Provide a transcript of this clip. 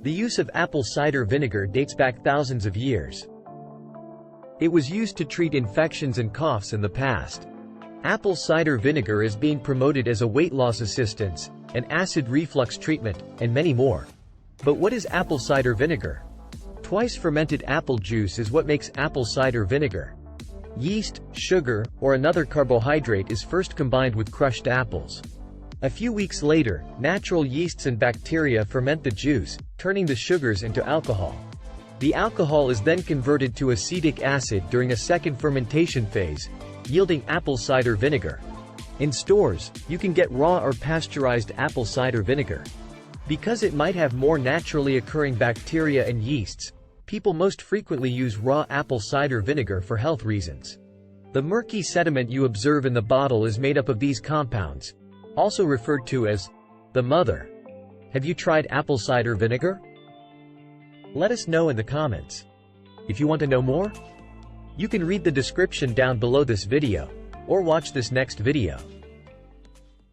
The use of apple cider vinegar dates back thousands of years. It was used to treat infections and coughs in the past. Apple cider vinegar is being promoted as a weight loss assistance, an acid reflux treatment, and many more. But what is apple cider vinegar? Twice fermented apple juice is what makes apple cider vinegar. Yeast, sugar, or another carbohydrate is first combined with crushed apples. A few weeks later, natural yeasts and bacteria ferment the juice, turning the sugars into alcohol. The alcohol is then converted to acetic acid during a second fermentation phase, yielding apple cider vinegar. In stores, you can get raw or pasteurized apple cider vinegar. Because it might have more naturally occurring bacteria and yeasts, people most frequently use raw apple cider vinegar for health reasons. The murky sediment you observe in the bottle is made up of these compounds, also referred to as the mother. Have you tried apple cider vinegar? Let us know in the comments. If you want to know more, you can read the description down below this video, or watch this next video.